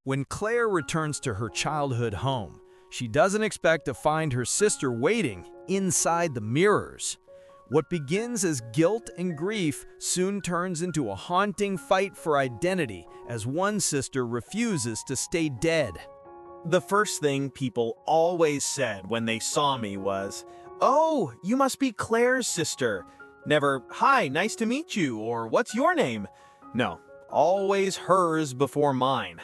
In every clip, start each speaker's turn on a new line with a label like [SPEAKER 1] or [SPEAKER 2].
[SPEAKER 1] When Claire returns to her childhood home, she doesn't expect to find her sister waiting inside the mirrors. What begins as guilt and grief soon turns into a haunting fight for identity as one sister refuses to stay dead.
[SPEAKER 2] The first thing people always said when they saw me was, "Oh, you must be Claire's sister." Never, "Hi, nice to meet you," or "What's your name?" No, always hers before mine.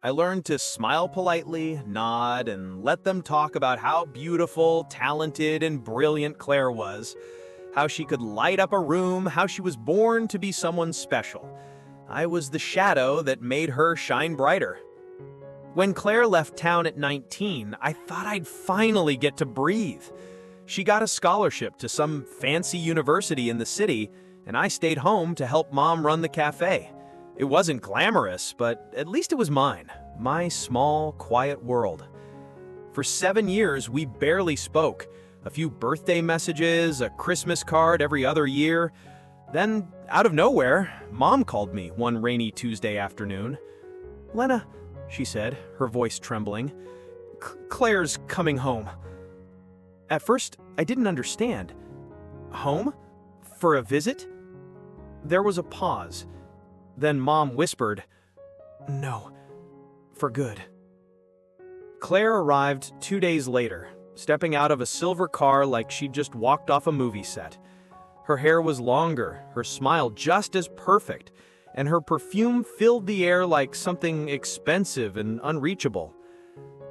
[SPEAKER 2] I learned to smile politely, nod, and let them talk about how beautiful, talented, and brilliant Claire was, how she could light up a room, how she was born to be someone special. I was the shadow that made her shine brighter. When Claire left town at 19, I thought I'd finally get to breathe. She got a scholarship to some fancy university in the city, and I stayed home to help Mom run the cafe. It wasn't glamorous, but at least it was mine, my small, quiet world. For 7 years, we barely spoke. A few birthday messages, a Christmas card every other year. Then, out of nowhere, Mom called me one rainy Tuesday afternoon. "Lena," she said, her voice trembling, "Claire's coming home." At first, I didn't understand. Home? For a visit? There was a pause. Then Mom whispered, "No, for good." Claire arrived 2 days later, stepping out of a silver car like she'd just walked off a movie set. Her hair was longer, her smile just as perfect, and her perfume filled the air like something expensive and unreachable.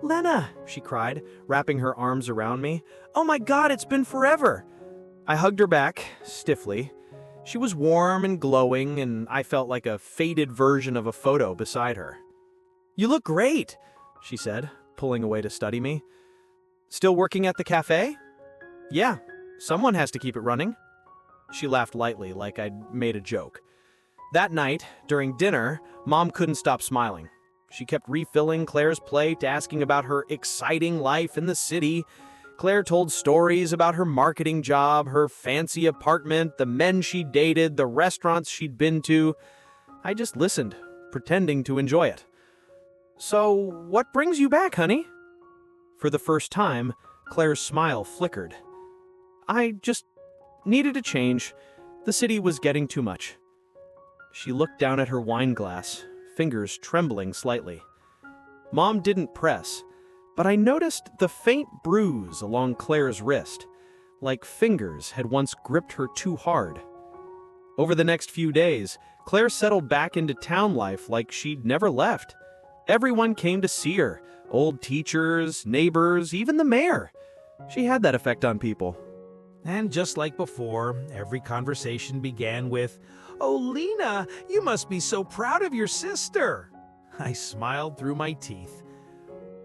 [SPEAKER 2] "Lena," she cried, wrapping her arms around me. "Oh my God, it's been forever!" I hugged her back, stiffly. She was warm and glowing, and I felt like a faded version of a photo beside her. "You look great," she said, pulling away to study me. "Still working at the cafe?" "Yeah, someone has to keep it running." She laughed lightly, like I'd made a joke. That night, during dinner, Mom couldn't stop smiling. She kept refilling Claire's plate, asking about her exciting life in the city. Claire told stories about her marketing job, her fancy apartment, the men she dated, the restaurants she'd been to. I just listened, pretending to enjoy it. "So, what brings you back, honey?" For the first time, Claire's smile flickered. "I just needed a change. The city was getting too much." She looked down at her wine glass, fingers trembling slightly. Mom didn't press, but I noticed the faint bruise along Claire's wrist, like fingers had once gripped her too hard. Over the next few days, Claire settled back into town life like she'd never left. Everyone came to see her, old teachers, neighbors, even the mayor. She had that effect on people.
[SPEAKER 3] And just like before, every conversation began with, "Oh, Lena, you must be so proud of your sister." I smiled through my teeth.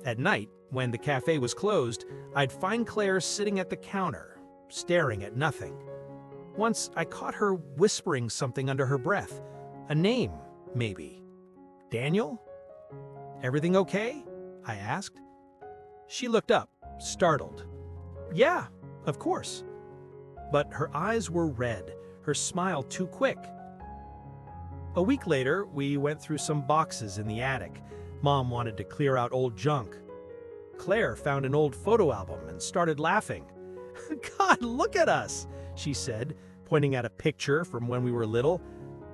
[SPEAKER 3] At night, when the cafe was closed, I'd find Claire sitting at the counter, staring at nothing. Once I caught her whispering something under her breath. A name, maybe. "Daniel? Everything okay?" I asked. She looked up, startled. "Yeah, of course." But her eyes were red, her smile too quick. A week later, we went through some boxes in the attic. Mom wanted to clear out old junk. Claire found an old photo album and started laughing. "God, look at us," she said, pointing at a picture from when we were little.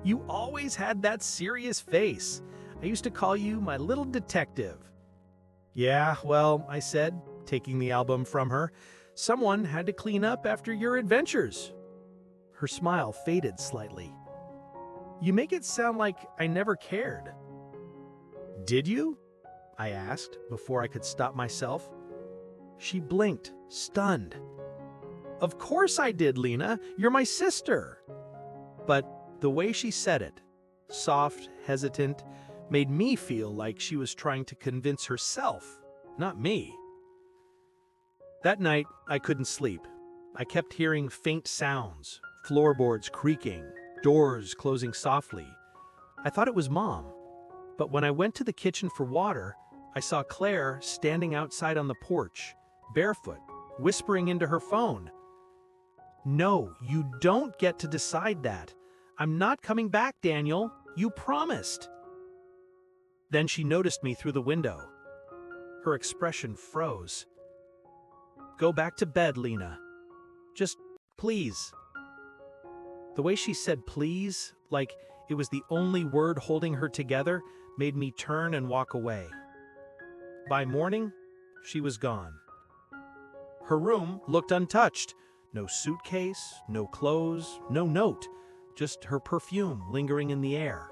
[SPEAKER 3] "You always had that serious face. I used to call you my little detective." "Yeah, well," I said, taking the album from her, "someone had to clean up after your adventures." Her smile faded slightly. "You make it sound like I never cared." "Did you?" I asked before I could stop myself. She blinked, stunned. "Of course I did, Lena. You're my sister." But the way she said it, soft, hesitant, made me feel like she was trying to convince herself, not me. That night, I couldn't sleep. I kept hearing faint sounds, floorboards creaking, doors closing softly. I thought it was Mom. But when I went to the kitchen for water, I saw Claire standing outside on the porch, barefoot, whispering into her phone. "No, you don't get to decide that. I'm not coming back, Daniel. You promised." Then she noticed me through the window. Her expression froze. "Go back to bed, Lena. Just please." The way she said please, like it was the only word holding her together, made me turn and walk away. By morning, she was gone. Her room looked untouched. No suitcase, no clothes, no note, just her perfume lingering in the air.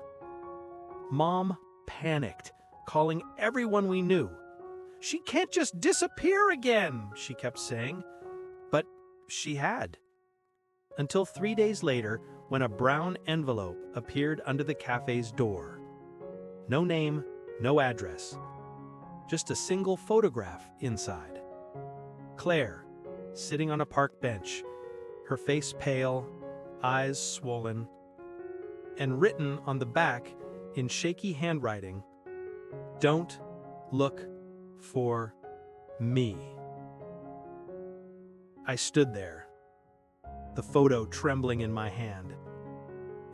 [SPEAKER 3] Mom panicked, calling everyone we knew. "She can't just disappear again," she kept saying. But she had. Until 3 days later, when a brown envelope appeared under the cafe's door. No name, no address. Just a single photograph inside. Claire, sitting on a park bench, her face pale, eyes swollen, and written on the back in shaky handwriting, "Don't look for me." I stood there, the photo trembling in my hand.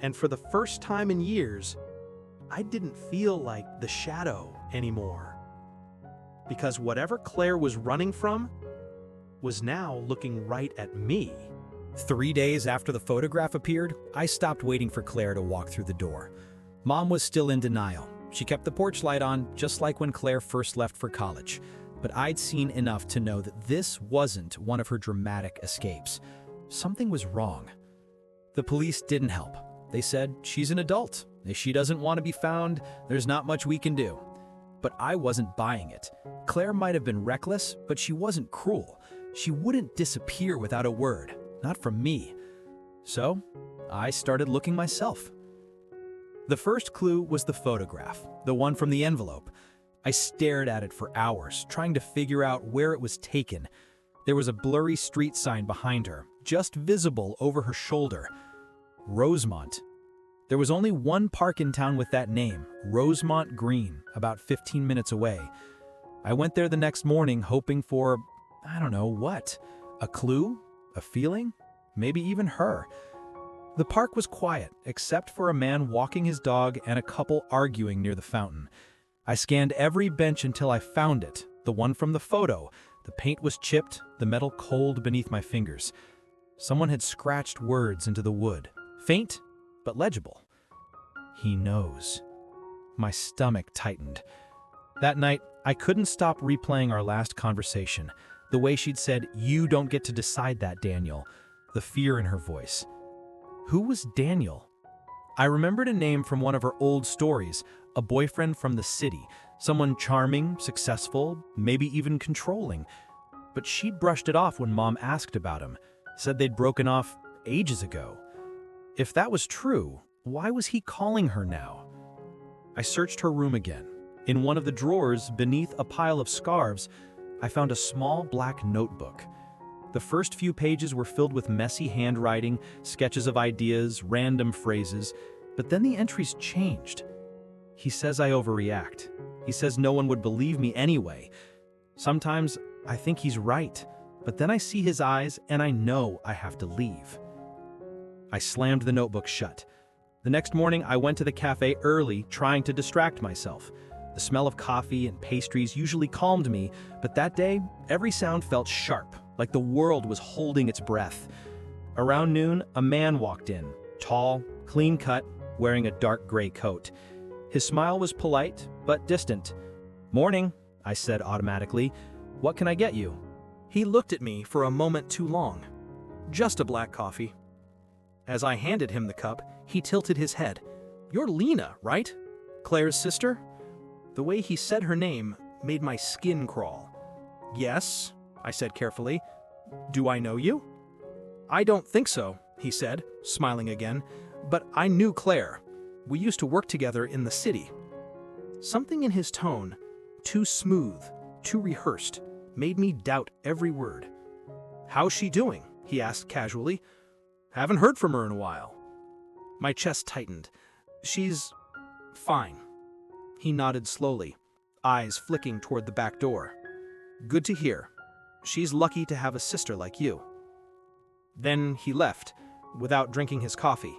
[SPEAKER 3] And for the first time in years, I didn't feel like the shadow anymore. Because whatever Claire was running from was now looking right at me.
[SPEAKER 1] 3 days after the photograph appeared, I stopped waiting for Claire to walk through the door. Mom was still in denial. She kept the porch light on, just like when Claire first left for college. But I'd seen enough to know that this wasn't one of her dramatic escapes. Something was wrong. The police didn't help. They said, she's an adult. If she doesn't want to be found, there's not much we can do. But I wasn't buying it. Claire might have been reckless, but she wasn't cruel. She wouldn't disappear without a word, not from me. So, I started looking myself. The first clue was the photograph, the one from the envelope. I stared at it for hours, trying to figure out where it was taken. There was a blurry street sign behind her, just visible over her shoulder. Rosemont. There was only one park in town with that name, Rosemont Green, about 15 minutes away. I went there the next morning hoping for, I don't know what, a clue, a feeling, maybe even her. The park was quiet, except for a man walking his dog and a couple arguing near the fountain. I scanned every bench until I found it, the one from the photo. The paint was chipped, the metal cold beneath my fingers. Someone had scratched words into the wood. Faint, but legible. He knows. My stomach tightened. That night, I couldn't stop replaying our last conversation. The way she'd said, "You don't get to decide that, Daniel." The fear in her voice. Who was Daniel? I remembered a name from one of her old stories, a boyfriend from the city, someone charming, successful, maybe even controlling. But she'd brushed it off when Mom asked about him, said they'd broken off ages ago. If that was true, why was he calling her now? I searched her room again. In one of the drawers, beneath a pile of scarves, I found a small black notebook. The first few pages were filled with messy handwriting, sketches of ideas, random phrases, but then the entries changed. He says I overreact. He says no one would believe me anyway. Sometimes I think he's right, but then I see his eyes and I know I have to leave. I slammed the notebook shut. The next morning, I went to the cafe early, trying to distract myself. The smell of coffee and pastries usually calmed me, but that day, every sound felt sharp, like the world was holding its breath. Around noon, a man walked in, tall, clean-cut, wearing a dark gray coat. His smile was polite, but distant. "Morning," I said automatically. "What can I get you?" He looked at me for a moment too long. "Just a black coffee." As I handed him the cup, he tilted his head. "You're Lena, right? Claire's sister?" The way he said her name made my skin crawl. "Yes," I said carefully. "Do I know you?" "I don't think so," he said, smiling again, "but I knew Claire. We used to work together in the city." Something in his tone, too smooth, too rehearsed, made me doubt every word. "How's she doing?" he asked casually. "Haven't heard from her in a while." My chest tightened. "She's fine." He nodded slowly, eyes flicking toward the back door. "Good to hear. She's lucky to have a sister like you." Then he left, without drinking his coffee.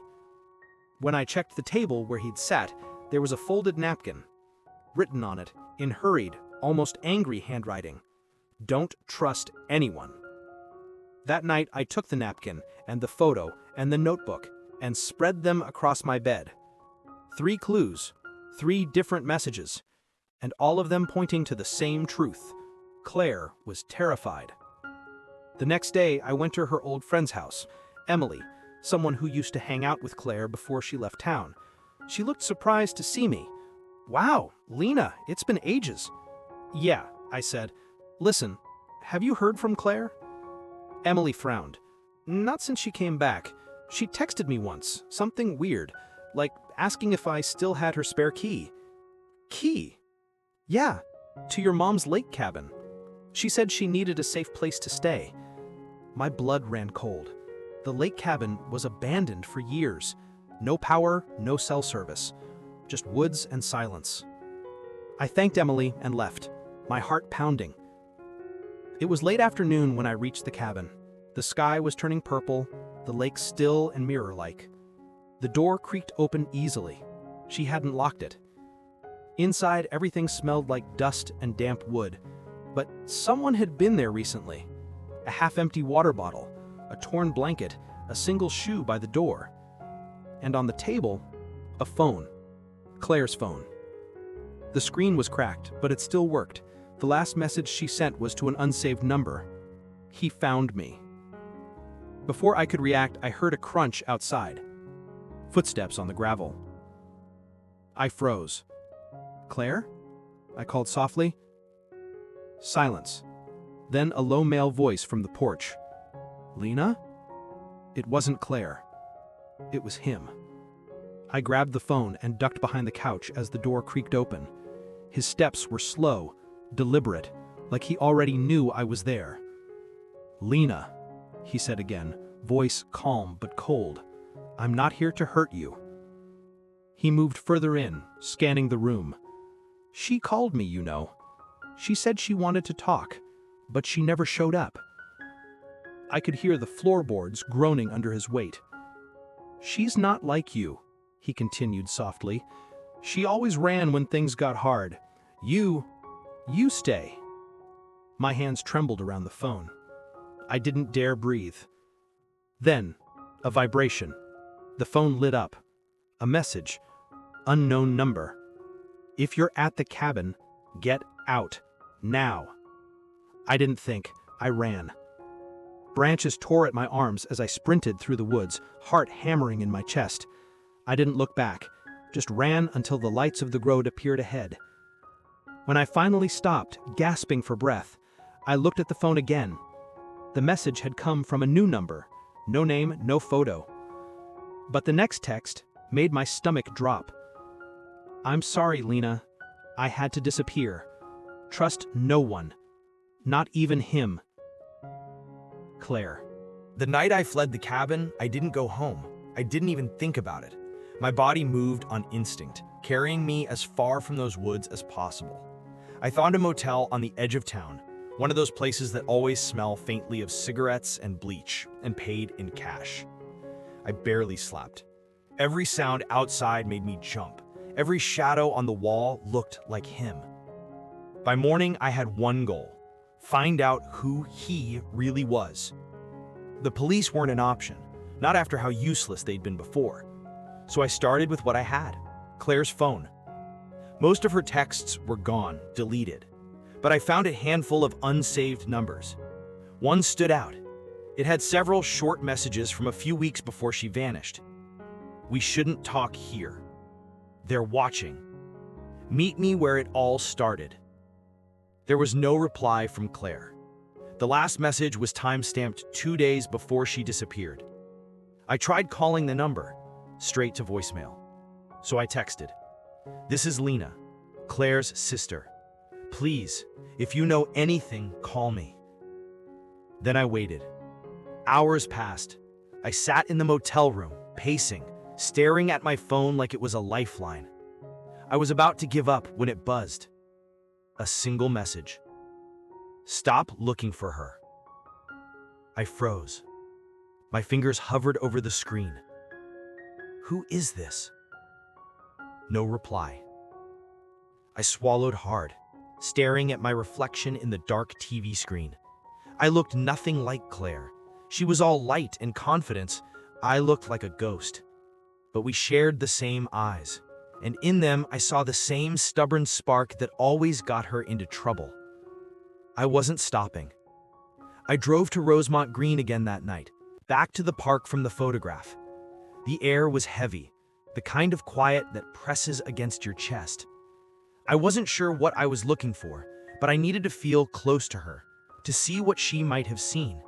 [SPEAKER 1] When I checked the table where he'd sat, there was a folded napkin.
[SPEAKER 3] written on it, in hurried, almost angry handwriting. Don't trust anyone. That night, I took the napkin and the photo and the notebook and spread them across my bed. 3 clues, 3 different messages, and all of them pointing to the same truth. Claire was terrified. The next day, I went to her old friend's house, Emily, someone who used to hang out with Claire before she left town. She looked surprised to see me. "Wow, Lena, it's been ages." "Yeah," I said. "Listen, have you heard from Claire?" Emily frowned. "Not since she came back. She texted me once, something weird, like asking if I still had her spare key." "Key?" "Yeah, to your mom's lake cabin. She said she needed a safe place to stay." My blood ran cold. The lake cabin was abandoned for years. No power, no cell service. Just woods and silence. I thanked Emily and left, my heart pounding. It was late afternoon when I reached the cabin. The sky was turning purple, the lake still and mirror-like. The door creaked open easily. She hadn't locked it. Inside, everything smelled like dust and damp wood, but someone had been there recently. A half-empty water bottle, a torn blanket, a single shoe by the door. And on the table, a phone. Claire's phone. The screen was cracked, but it still worked. The last message she sent was to an unsaved number. He found me. Before I could react, I heard a crunch outside. Footsteps on the gravel. I froze. "Claire?" I called softly. Silence. Then a low male voice from the porch. "Lena?" It wasn't Claire. It was him. I grabbed the phone and ducked behind the couch as the door creaked open. His steps were slow, deliberate, like he already knew I was there. "Lena," he said again, voice calm but cold. "I'm not here to hurt you." He moved further in, scanning the room. "She called me, you know. She said she wanted to talk, but she never showed up." I could hear the floorboards groaning under his weight. "She's not like you," he continued softly. "She always ran when things got hard. You stay." My hands trembled around the phone. I didn't dare breathe. Then, a vibration. The phone lit up. A message. Unknown number. "If you're at the cabin, get out. Now." I didn't think. I ran. Branches tore at my arms as I sprinted through the woods, heart hammering in my chest. I didn't look back, just ran until the lights of the road appeared ahead. When I finally stopped, gasping for breath, I looked at the phone again. The message had come from a new number. No name, no photo. But the next text made my stomach drop. "I'm sorry, Lena. I had to disappear. Trust no one. Not even him. Claire."
[SPEAKER 1] The night I fled the cabin, I didn't go home. I didn't even think about it. My body moved on instinct, carrying me as far from those woods as possible. I found a motel on the edge of town, one of those places that always smell faintly of cigarettes and bleach, and paid in cash. I barely slept. Every sound outside made me jump. Every shadow on the wall looked like him. By morning, I had one goal: find out who he really was. The police weren't an option, not after how useless they'd been before. So I started with what I had: Claire's phone. Most of her texts were gone, deleted, but I found a handful of unsaved numbers. One stood out. It had several short messages from a few weeks before she vanished. "We shouldn't talk here. They're watching. Meet me where it all started." There was no reply from Claire. The last message was time-stamped 2 days before she disappeared. I tried calling the number, straight to voicemail. So I texted, "This is Lena, Claire's sister. Please, if you know anything, call me." Then I waited. Hours passed. I sat in the motel room, pacing, staring at my phone like it was a lifeline. I was about to give up when it buzzed. A single message. "Stop looking for her." I froze. My fingers hovered over the screen. Who is this? No reply.
[SPEAKER 3] I swallowed hard, staring at my reflection in the dark TV screen. I looked nothing like Claire. She was all light and confidence. I looked like a ghost. But we shared the same eyes, and in them I saw the same stubborn spark that always got her into trouble. I wasn't stopping. I drove to Rosemont Green again that night, back to the park from the photograph. The air was heavy, the kind of quiet that presses against your chest. I wasn't sure what I was looking for, but I needed to feel close to her, to see what she might have seen.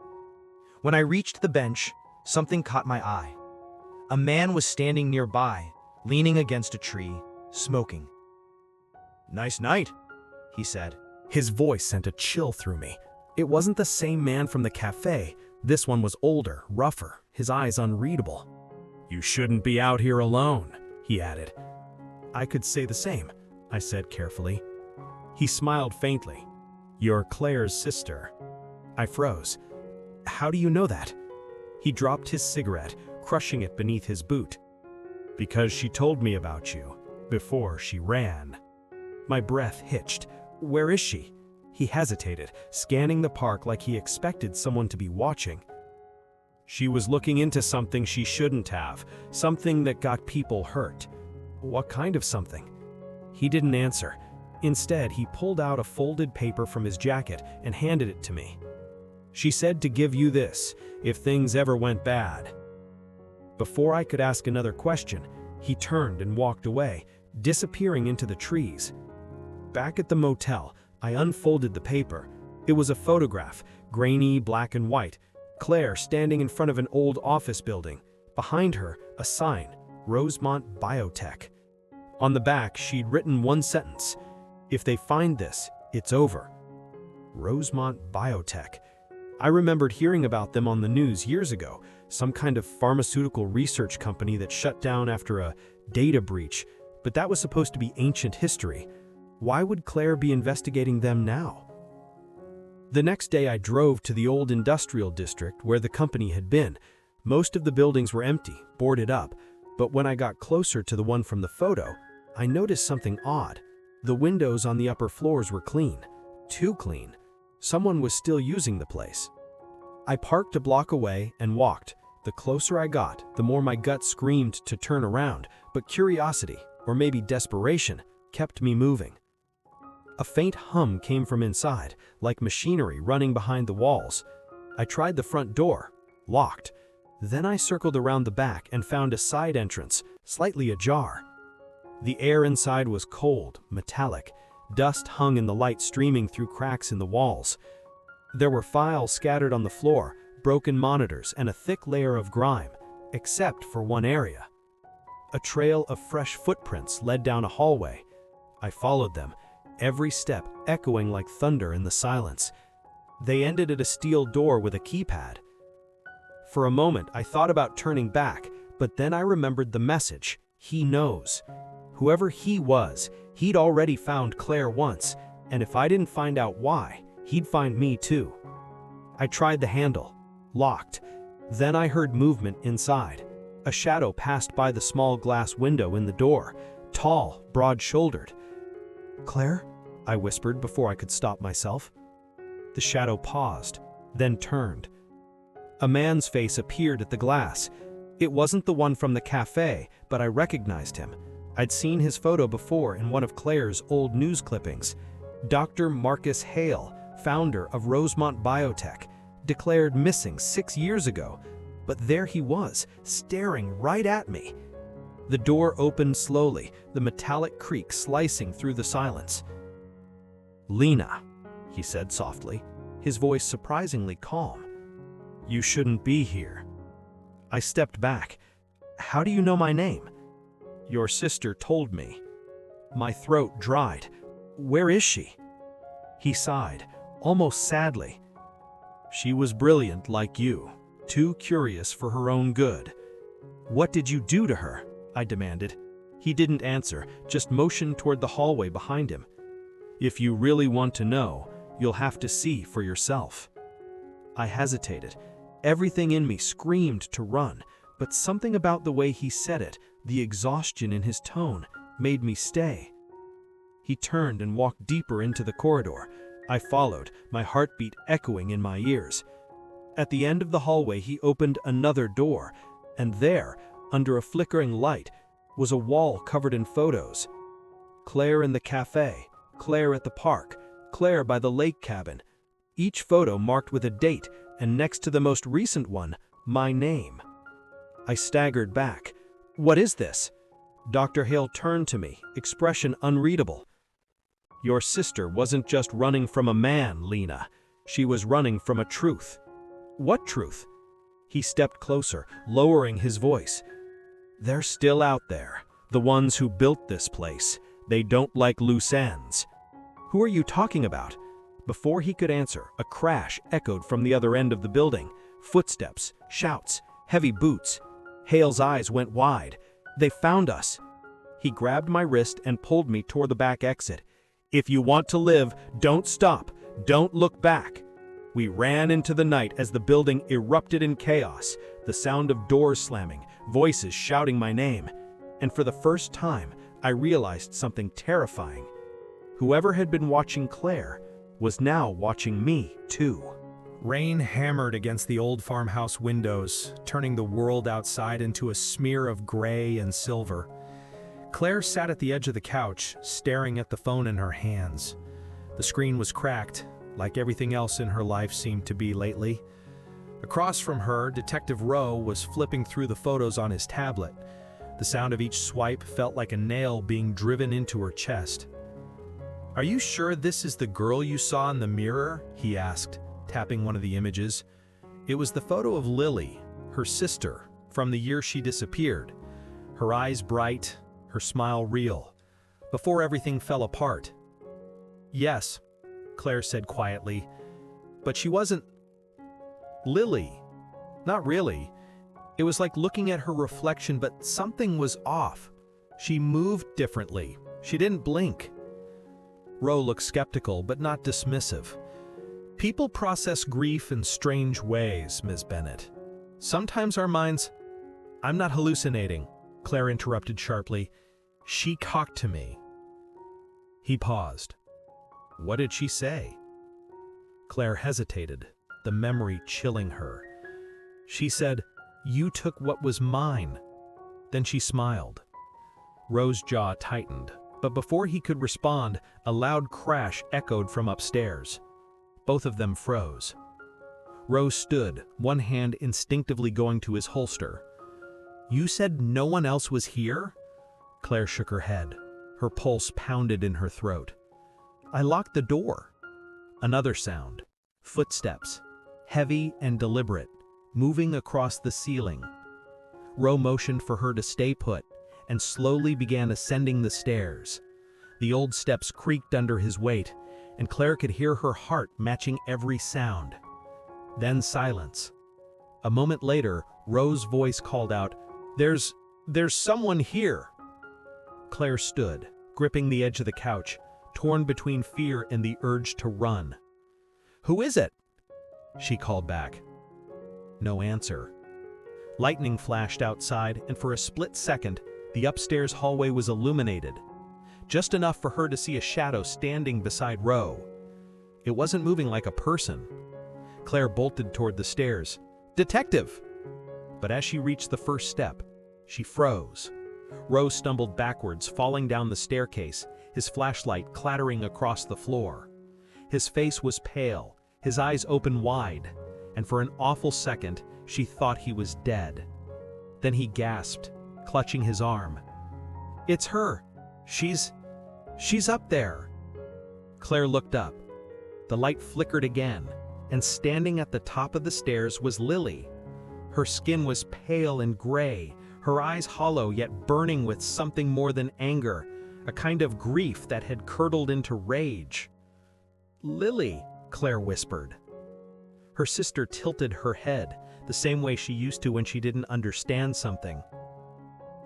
[SPEAKER 3] When I reached the bench, something caught my eye. A man was standing nearby, leaning against a tree, smoking.
[SPEAKER 1] "Nice night," he said. His voice sent a chill through me. It wasn't the same man from the cafe. This one was older, rougher, his eyes unreadable. "You shouldn't be out here alone," he added. "I could say the same," I said carefully. He smiled faintly. "You're Claire's sister." I froze. "How do you know that?" He dropped his cigarette, crushing it beneath his boot. "Because she told me about you, before she ran." My breath hitched. "Where is she?" He hesitated, scanning the park like he expected someone to be watching. "She was looking into something she shouldn't have, something that got people hurt." "What kind of something?" He didn't answer. Instead, he pulled out a folded paper from his jacket and handed it to me. "She said to give you this, if things ever went bad." Before I could ask another question, he turned and walked away, disappearing into the trees. Back at the motel, I unfolded the paper. It was a photograph, grainy, black and white. Claire standing in front of an old office building. Behind her, a sign, Rosemont Biotech. On the back, she'd written one sentence: "If they find this, it's over." Rosemont Biotech. I remembered hearing about them on the news years ago, some kind of pharmaceutical research company that shut down after a data breach, but that was supposed to be ancient history. Why would Claire be investigating them now? The next day I drove to the old industrial district where the company had been. Most of the buildings were empty, boarded up, but when I got closer to the one from the photo, I noticed something odd. The windows on the upper floors were clean. Too clean. Someone was still using the place. I parked a block away and walked. The closer I got, the more my gut screamed to turn around, but curiosity, or maybe desperation, kept me moving. A faint hum came from inside, like machinery running behind the walls. I tried the front door, locked. Then I circled around the back and found a side entrance, slightly ajar. The air inside was cold, metallic. Dust hung in the light streaming through cracks in the walls. There were files scattered on the floor, broken monitors, and a thick layer of grime, except for one area. A trail of fresh footprints led down a hallway. I followed them, every step echoing like thunder in the silence. They ended at a steel door with a keypad. For a moment, I thought about turning back, but then I remembered the message. He knows. Whoever he was, he'd already found Claire once, and if I didn't find out why, he'd find me too. I tried the handle. Locked. Then I heard movement inside. A shadow passed by the small glass window in the door, tall, broad-shouldered. "Claire?" I whispered before I could stop myself. The shadow paused, then turned. A man's face appeared at the glass. It wasn't the one from the cafe, but I recognized him. I'd seen his photo before in one of Claire's old news clippings. Dr. Marcus Hale, founder of Rosemont Biotech, declared missing 6 years ago, but there he was, staring right at me. The door opened slowly, the metallic creak slicing through the silence. "Lena," he said softly, his voice surprisingly calm. "You shouldn't be here." I stepped back. "How do you know my name?" "Your sister told me." My throat dried. "Where is she?" He sighed, almost sadly. "She was brilliant like you, too curious for her own good." "What did you do to her?" I demanded. He didn't answer, just motioned toward the hallway behind him. "If you really want to know, you'll have to see for yourself." I hesitated. Everything in me screamed to run, but something about the way he said it, the exhaustion in his tone, made me stay. He turned and walked deeper into the corridor. I followed, my heartbeat echoing in my ears. At the end of the hallway, he opened another door, and there, under a flickering light, was a wall covered in photos. Claire in the cafe, Claire at the park, Claire by the lake cabin. Each photo marked with a date, and next to the most recent one, my name. I staggered back. "What is this?" Dr. Hale turned to me, expression unreadable. "Your sister wasn't just running from a man, Lena. She was running from a truth." "What truth?" He stepped closer, lowering his voice. "They're still out there, the ones who built this place. They don't like loose ends." "Who are you talking about?" Before he could answer, a crash echoed from the other end of the building. Footsteps, shouts, heavy boots. Hale's eyes went wide. "They found us." He grabbed my wrist and pulled me toward the back exit. "If you want to live, don't stop. Don't look back." We ran into the night as the building erupted in chaos, the sound of doors slamming, voices shouting my name. And for the first time, I realized something terrifying. Whoever had been watching Claire was now watching me, too. Rain hammered against the old farmhouse windows, turning the world outside into a smear of gray and silver. Claire sat at the edge of the couch, staring at the phone in her hands. The screen was cracked, like everything else in her life seemed to be lately. Across from her, Detective Rowe was flipping through the photos on his tablet. The sound of each swipe felt like a nail being driven into her chest. "Are you sure this is the girl you saw in the mirror?" he asked, tapping one of the images. It was the photo of Lily, her sister, from the year she disappeared. Her eyes bright, her smile real, before everything fell apart. "Yes," Claire said quietly, "but she wasn't Lily. Not really. It was like looking at her reflection, but something was off. She moved differently. She didn't blink." Rowe looked skeptical, but not dismissive. "People process grief in strange ways, Ms. Bennett. Sometimes our minds—" "I'm not hallucinating," Claire interrupted sharply. "She talked to me." He paused. "What did she say?" Claire hesitated, the memory chilling her. "She said, 'You took what was mine.'" Then she smiled. Rowe's jaw tightened, but before he could respond, a loud crash echoed from upstairs. Both of them froze. Rowe stood, one hand instinctively going to his holster. "You said no one else was here?" Claire shook her head. Her pulse pounded in her throat. "I locked the door." Another sound. Footsteps. Heavy and deliberate, moving across the ceiling. Rowe motioned for her to stay put and slowly began ascending the stairs. The old steps creaked under his weight, and Claire could hear her heart matching every sound. Then silence. A moment later, Rowe's voice called out, There's someone here." Claire stood, gripping the edge of the couch, torn between fear and the urge to run. "Who is it?" she called back. No answer. Lightning flashed outside, and for a split second, the upstairs hallway was illuminated. Just enough for her to see a shadow standing beside Rowe. It wasn't moving like a person. Claire bolted toward the stairs. "Detective!" But as she reached the first step, she froze. Rowe stumbled backwards, falling down the staircase, his flashlight clattering across the floor. His face was pale, his eyes open wide, and for an awful second, she thought he was dead. Then he gasped, clutching his arm. "It's her. She's up there." Claire looked up. The light flickered again, and standing at the top of the stairs was Lily. Her skin was pale and gray, her eyes hollow yet burning with something more than anger, a kind of grief that had curdled into rage. "Lily," Claire whispered. Her sister tilted her head, the same way she used to when she didn't understand something.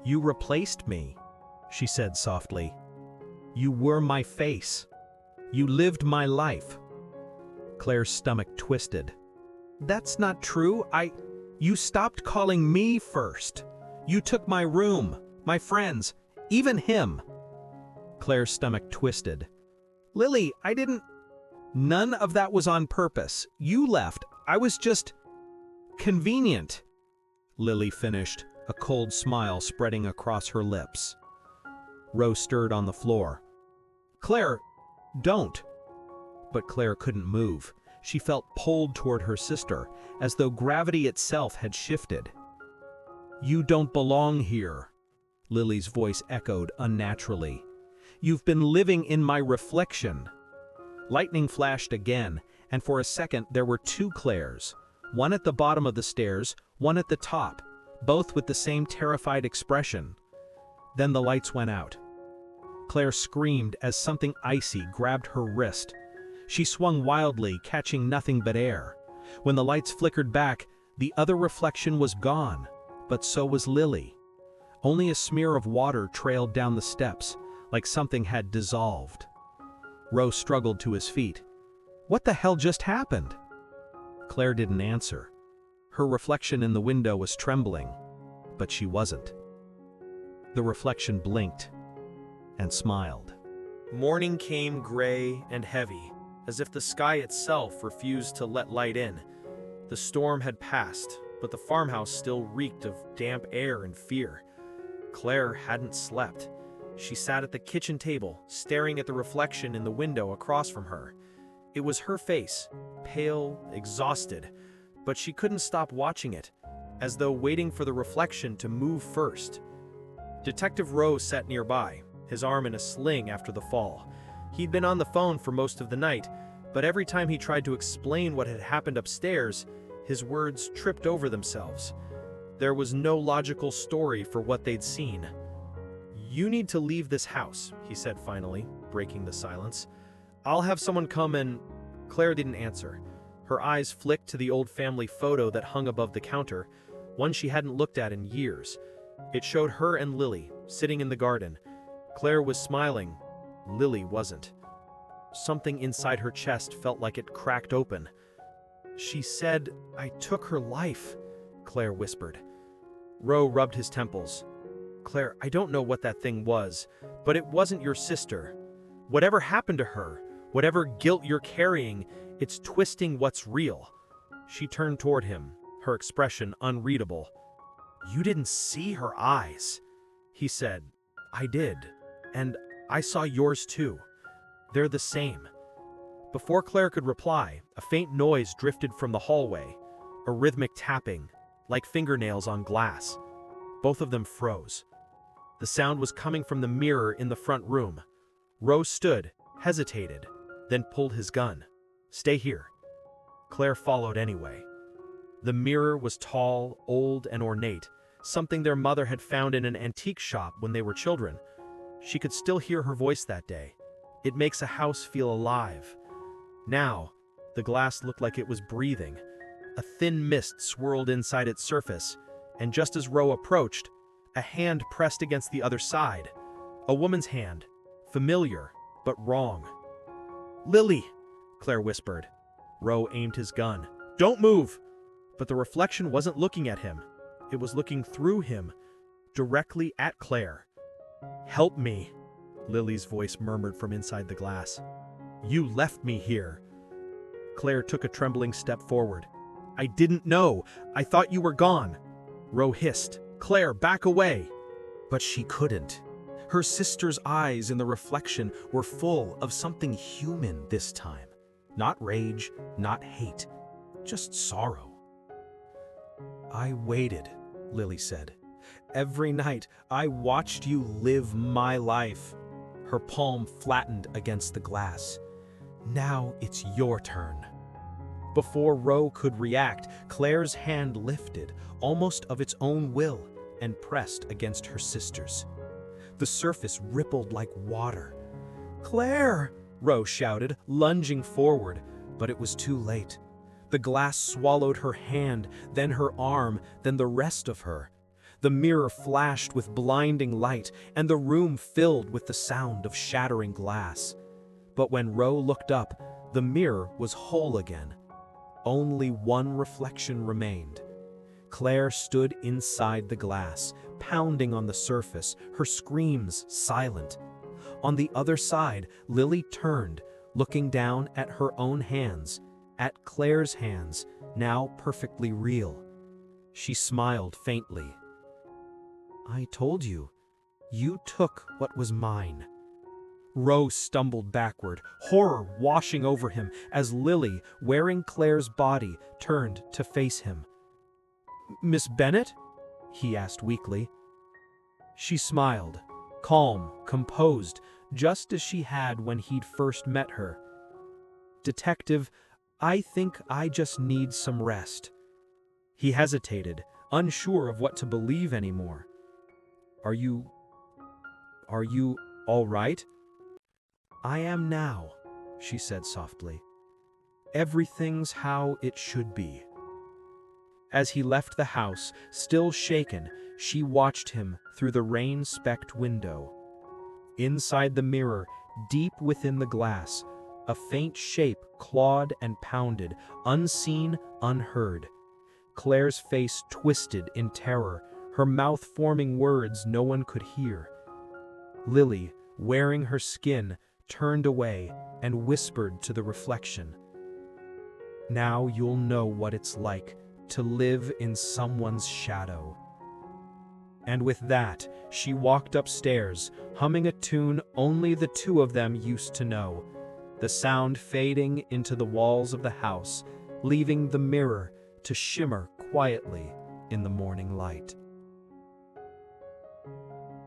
[SPEAKER 1] "You replaced me," she said softly. "You were my face. You lived my life." Claire's stomach twisted. "That's not true. You stopped calling me first. You took my room, my friends, even him."
[SPEAKER 3] Claire's stomach twisted. Lily, I didn't... None of that was on purpose. You left. I was just... convenient. Lily finished, a cold smile spreading across her lips. Rose stirred on the floor. Claire, don't. But Claire couldn't move. She felt pulled toward her sister, as though gravity itself had shifted. You don't belong here, Lily's voice echoed unnaturally. You've been living in my reflection. Lightning flashed again, and for a second there were two Claires, one at the bottom of the stairs, one at the top, both with the same terrified expression. Then the lights went out. Claire screamed as something icy grabbed her wrist. She swung wildly, catching nothing but air. When the lights flickered back, the other reflection was gone, but so was Lily. Only a smear of water trailed down the steps, like something had dissolved. Rose struggled to his feet. What the hell just happened? Claire didn't answer. Her reflection in the window was trembling, but she wasn't. The reflection blinked and smiled.
[SPEAKER 2] Morning came gray and heavy, as if the sky itself refused to let light in. The storm had passed, but the farmhouse still reeked of damp air and fear. Claire hadn't slept. She sat at the kitchen table, staring at the reflection in the window across from her. It was her face, pale, exhausted, but she couldn't stop watching it, as though waiting for the reflection to move first. Detective Rowe sat nearby, his arm in a sling after the fall. He'd been on the phone for most of the night, but every time he tried to explain what had happened upstairs, his words tripped over themselves. There was no logical story for what they'd seen. You need to leave this house, he said finally, breaking the silence. I'll have someone come and... Claire didn't answer. Her eyes flicked to the old family photo that hung above the counter, one she hadn't looked at in years. It showed her and Lily, sitting in the garden. Claire was smiling. Lily wasn't. Something inside her chest felt like it cracked open. She said, I took her life, Claire whispered. Rowe rubbed his temples. Claire, I don't know what that thing was, but it wasn't your sister. Whatever happened to her, whatever guilt you're carrying, it's twisting what's real. She turned toward him, her expression unreadable. You didn't see her eyes, he said. I did, and I saw yours too. They're the same. Before Claire could reply, a faint noise drifted from the hallway, a rhythmic tapping, like fingernails on glass. Both of them froze. The sound was coming from the mirror in the front room. Rose stood, hesitated, then pulled his gun. Stay here. Claire followed anyway. The mirror was tall, old, and ornate, something their mother had found in an antique shop when they were children. She could still hear her voice that day. It makes a house feel alive. Now, the glass looked like it was breathing. A thin mist swirled inside its surface, and just as Rowe approached, a hand pressed against the other side. A woman's hand, familiar, but wrong. Lily, Claire whispered. Rowe aimed his gun. Don't move! But the reflection wasn't looking at him. It was looking through him, directly at Claire. Help me, Lily's voice murmured from inside the glass. You left me here. Claire took a trembling step forward. I didn't know. I thought you were gone. Rowe hissed. Claire, back away. But she couldn't. Her sister's eyes in the reflection were full of something human this time. Not rage, not hate, just sorrow. I waited, Lily said. Every night I watched you live my life. Her palm flattened against the glass. Now it's your turn. Before Rowe could react, Claire's hand lifted, almost of its own will, and pressed against her sister's. The surface rippled like water. Claire! Rowe shouted, lunging forward, but it was too late. The glass swallowed her hand, then her arm, then the rest of her. The mirror flashed with blinding light, and the room filled with the sound of shattering glass. But when Rowe looked up, the mirror was whole again. Only one reflection remained. Claire stood inside the glass, pounding on the surface, her screams silent.
[SPEAKER 3] On the other side, Lily turned, looking down at her own hands, at Claire's hands, now perfectly real. She smiled faintly. "I told you, you took what was mine." Rose stumbled backward, horror washing over him as Lily, wearing Claire's body, turned to face him. "Miss Bennet?" he asked weakly. She smiled, calm, composed, just as she had when he'd first met her. "Detective, I think I just need some rest." He hesitated, unsure of what to believe anymore. Are you all right?" "I am now," she said softly. "Everything's how it should be." As he left the house, still shaken, she watched him through the rain-specked window. Inside the mirror, deep within the glass, a faint shape clawed and pounded, unseen, unheard. Claire's face twisted in terror, her mouth forming words no one could hear. Lily, wearing her skin, turned away and whispered to the reflection, "Now you'll know what it's like to live in someone's shadow." And with that, she walked upstairs, humming a tune only the two of them used to know, the sound fading into the walls of the house, leaving the mirror to shimmer quietly in the morning light.